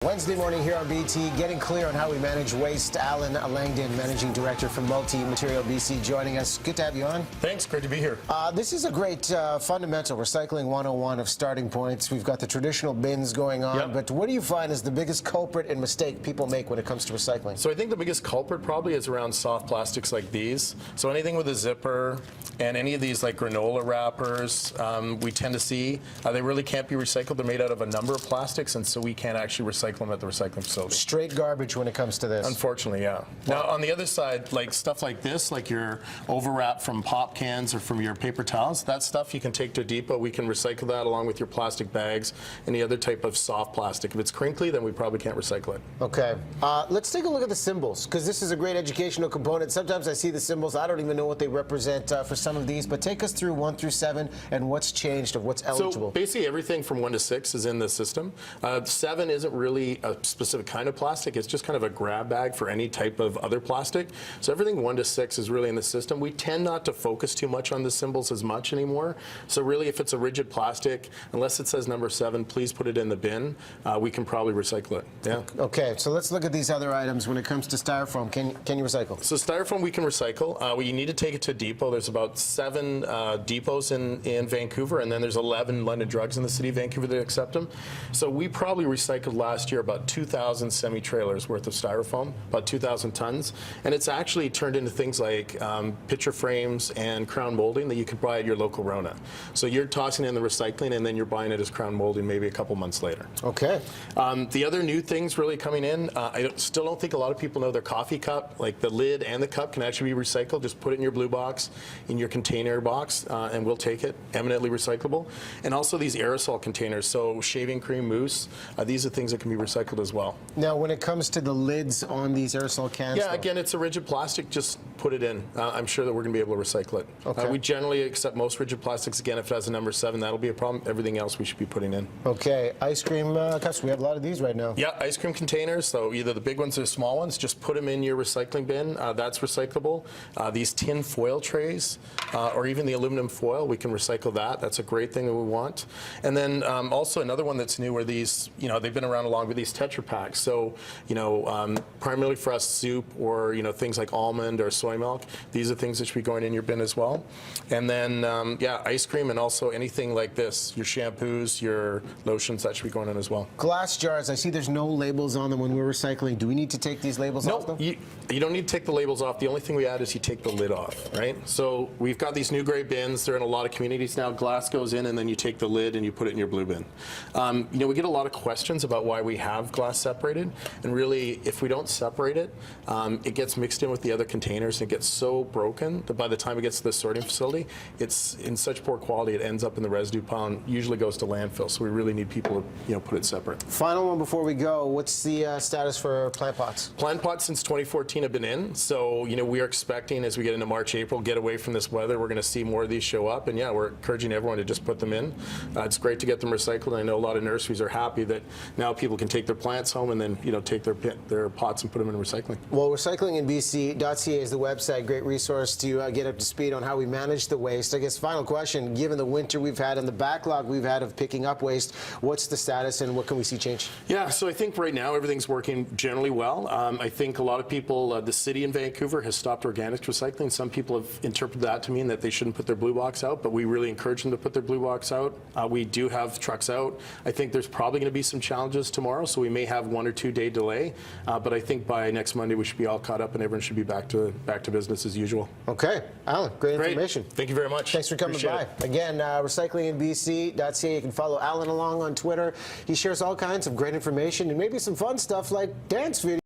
Wednesday morning here on BT, getting clear on how we manage waste. Alan Langdon, Managing Director from Multi-Material BC, joining us. Good to have you on. Thanks, great to be here. This is a great fundamental recycling 101 of starting points. We've got the traditional bins going on, but what do you find is the biggest culprit and mistake people make when it comes to recycling? So I think the biggest culprit probably is around soft plastics like these. So anything with a zipper and any of these like granola wrappers, we tend to see they really can't be recycled. They're made out of a number of plastics, and so we can't actually recycle them at the recycling facility. Straight garbage when it comes to this. Unfortunately, yeah. Now, on the other side, like stuff like this, like your overwrap from pop cans or from your paper towels, that stuff you can take to a depot. We can recycle that along with your plastic bags, any other type of soft plastic. If it's crinkly, then we probably can't recycle it. Okay. Let's take a look at the symbols, because this is a great educational component. Sometimes I see the symbols, I don't even know what they represent for some of these, but take us through 1 through 7 and what's changed of what's eligible. So basically everything from 1 to 6 is in the system. 7 isn't really a specific kind of plastic. It's just kind of a grab bag for any type of other plastic. So everything 1 to 6 is really in the system. We tend not to focus too much on the symbols as much anymore. So really, if it's a rigid plastic, unless it says number 7, please put it in the bin. We can probably recycle it. Yeah. Okay, so let's look at these other items. When it comes to styrofoam, can you recycle? So styrofoam we can recycle. You need to take it to a depot. There's about 7 depots in Vancouver, and then there's 11 London Drugs in the city of Vancouver that accept them. So we probably recycled last year about 2,000 semi-trailers worth of styrofoam, about 2,000 tons, and it's actually turned into things like picture frames and crown molding that you could buy at your local Rona. So you're tossing in the recycling, and then you're buying it as crown molding maybe a couple months later. Okay. The other new things really coming in, I still don't think a lot of people know their coffee cup, like the lid and the cup can actually be recycled. Just put it in your blue box, in your container box, and we'll take it, eminently recyclable. And also these aerosol containers, so shaving cream, mousse, these are things that can be recycled as well. Now, when it comes to the lids on these aerosol cans, yeah, again, it's a rigid plastic. Just put it in. I'm sure that we're going to be able to recycle it. Okay. We generally accept most rigid plastics. Again, if it has a number 7, that'll be a problem. Everything else we should be putting in. Okay, ice cream cups. We have a lot of these right now. Yeah, ice cream containers. So either the big ones or the small ones. Just put them in your recycling bin. That's recyclable. These tin foil trays, or even the aluminum foil, we can recycle that. That's a great thing that we want. And then also another one that's new are these. They've been around along with these Tetra Paks. So primarily for us, soup or things like almond or soy milk. These are things that should be going in your bin as well. And then yeah, ice cream and also anything like this, your shampoos, your lotions, that should be going in as well. Glass jars. I see there's no labels on them when we're recycling. Do we need to take these labels off them? No, you don't need to take the labels off. The only thing we add is you take the lid off, right? So we've got these new gray bins. They're in a lot of communities now. Glass goes in, and then you take the lid and you put it in your blue bin. We get a lot of questions about why we have glass separated, and really, if we don't separate it, it gets mixed in with the other containers, and it gets so broken that by the time it gets to the sorting facility, it's in such poor quality it ends up in the residue pile and usually goes to landfill. So we really need people to put it separate. Final one before we go. What's the status for plant pots? Plant pots since 2014 have been in. So we are expecting as we get into March, April, get away from this weather, we're going to see more of these show up. And yeah, we're encouraging everyone to just put them in. It's great to get them recycled. I know a lot of nurseries are happy that now people can take their plants home and then take their pots and put them in recycling. Well, recyclinginbc.ca is the website. Great resource to get up to speed on how we manage the waste. I guess final question, given the winter we've had and the backlog we've had of picking up waste, what's the status and what can we see change? Yeah, so I think right now everything's working generally well. I think a lot of people, the city in Vancouver has stopped organics recycling. Some people have interpreted that to mean that they shouldn't put their blue box out, but we really encourage them to put their blue box out. We do have trucks out. I think there's probably going to be some challenges tomorrow, so we may have 1 or 2 day delay, but I think by next Monday we should be all caught up and everyone should be back to business as usual. Okay, Alan, great information. Thank you very much. Thanks for coming by. Again, recyclinginbc.ca. You can follow Alan along on Twitter. He shares all kinds of great information and maybe some fun stuff like dance videos.